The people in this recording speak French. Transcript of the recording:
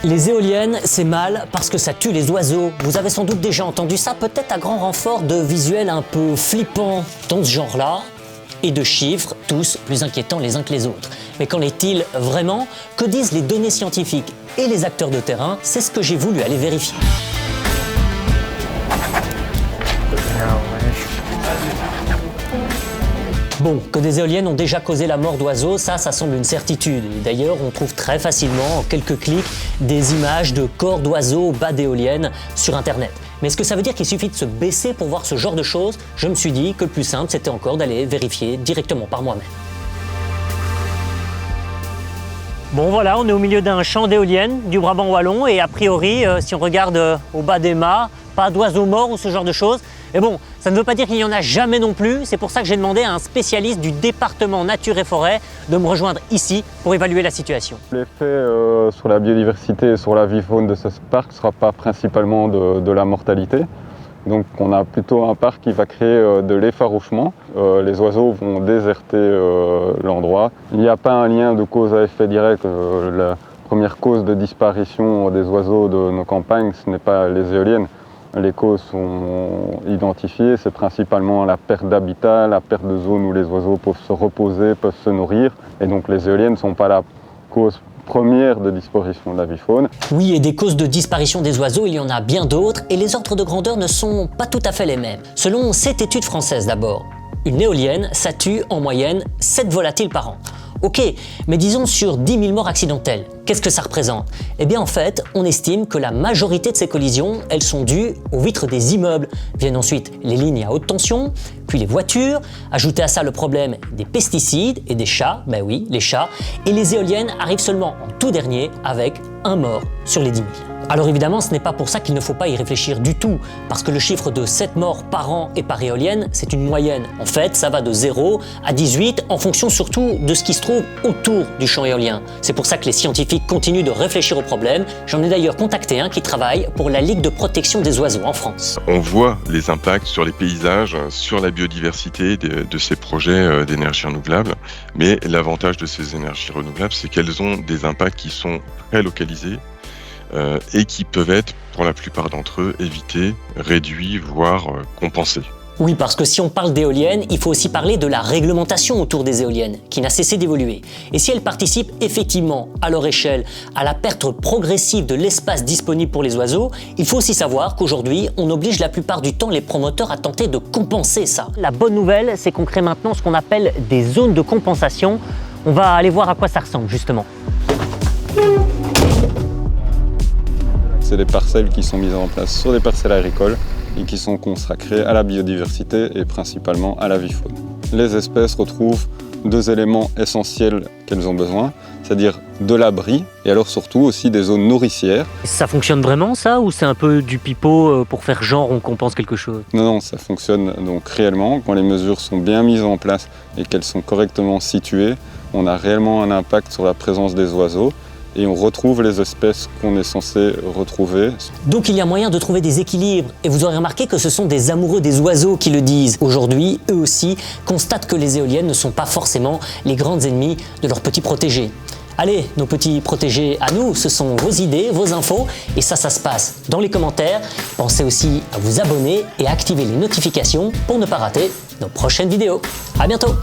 Les éoliennes, c'est mal parce que ça tue les oiseaux. Vous avez sans doute déjà entendu ça, peut-être à grand renfort de visuels un peu flippants dans ce genre-là, et de chiffres, tous plus inquiétants les uns que les autres. Mais qu'en est-il vraiment? Que disent les données scientifiques et les acteurs de terrain? C'est ce que j'ai voulu aller vérifier. Bon, que des éoliennes ont déjà causé la mort d'oiseaux, ça semble une certitude. D'ailleurs, on trouve très facilement, en quelques clics, des images de corps d'oiseaux au bas d'éoliennes sur Internet. Mais est-ce que ça veut dire qu'il suffit de se baisser pour voir ce genre de choses? Je me suis dit que le plus simple, c'était encore d'aller vérifier directement par moi-même. Bon voilà, on est au milieu d'un champ d'éoliennes du Brabant wallon et a priori, si on regarde au bas des mâts, pas d'oiseaux morts ou ce genre de choses. Mais bon, ça ne veut pas dire qu'il n'y en a jamais non plus. C'est pour ça que j'ai demandé à un spécialiste du département nature et forêt de me rejoindre ici pour évaluer la situation. L'effet sur la biodiversité et sur la vie faune de ce parc ne sera pas principalement de la mortalité. Donc on a plutôt un parc qui va créer de l'effarouchement. Les oiseaux vont déserter l'endroit. Il n'y a pas un lien de cause à effet direct. La première cause de disparition des oiseaux de nos campagnes, ce n'est pas les éoliennes. Les causes sont identifiées, c'est principalement la perte d'habitat, la perte de zones où les oiseaux peuvent se reposer, peuvent se nourrir. Et donc les éoliennes ne sont pas la cause première de disparition de la vie faune. Oui, et des causes de disparition des oiseaux, il y en a bien d'autres, et les ordres de grandeur ne sont pas tout à fait les mêmes. Selon cette étude française d'abord, une éolienne, ça tue en moyenne 7 volatiles par an. Ok, mais disons sur 10 000 morts accidentelles, qu'est-ce que ça représente? Eh bien en fait, on estime que la majorité de ces collisions, elles sont dues aux vitres des immeubles. Viennent ensuite les lignes à haute tension, puis les voitures, ajoutez à ça le problème des pesticides et des chats, ben oui, les chats, et les éoliennes arrivent seulement en tout dernier avec un mort sur les 10 000. Alors évidemment, ce n'est pas pour ça qu'il ne faut pas y réfléchir du tout, parce que le chiffre de 7 morts par an et par éolienne, c'est une moyenne. En fait, ça va de 0 à 18 en fonction surtout de ce qui se trouve autour du champ éolien. C'est pour ça que les scientifiques continuent de réfléchir au problème. J'en ai d'ailleurs contacté un qui travaille pour la Ligue de protection des oiseaux en France. On voit les impacts sur les paysages, sur la biodiversité de ces projets d'énergie renouvelable, mais l'avantage de ces énergies renouvelables, c'est qu'elles ont des impacts qui sont très localisés, et qui peuvent être, pour la plupart d'entre eux, évités, réduits, voire compensés. Oui, parce que si on parle d'éoliennes, il faut aussi parler de la réglementation autour des éoliennes, qui n'a cessé d'évoluer. Et si elles participent effectivement, à leur échelle, à la perte progressive de l'espace disponible pour les oiseaux, il faut aussi savoir qu'aujourd'hui, on oblige la plupart du temps les promoteurs à tenter de compenser ça. La bonne nouvelle, c'est qu'on crée maintenant ce qu'on appelle des zones de compensation. On va aller voir à quoi ça ressemble, justement. C'est des parcelles qui sont mises en place sur des parcelles agricoles et qui sont consacrées à la biodiversité et principalement à la vie faune. Les espèces retrouvent 2 éléments essentiels qu'elles ont besoin, c'est-à-dire de l'abri et alors surtout aussi des zones nourricières. Ça fonctionne vraiment ça, ou c'est un peu du pipeau pour faire genre on compense quelque chose? Non, ça fonctionne donc réellement. Quand les mesures sont bien mises en place et qu'elles sont correctement situées, on a réellement un impact sur la présence des oiseaux. Et on retrouve les espèces qu'on est censé retrouver. Donc il y a moyen de trouver des équilibres. Et vous aurez remarqué que ce sont des amoureux des oiseaux qui le disent. Aujourd'hui, eux aussi constatent que les éoliennes ne sont pas forcément les grandes ennemies de leurs petits protégés. Allez, nos petits protégés à nous, ce sont vos idées, vos infos, et ça se passe dans les commentaires. Pensez aussi à vous abonner et à activer les notifications pour ne pas rater nos prochaines vidéos. À bientôt!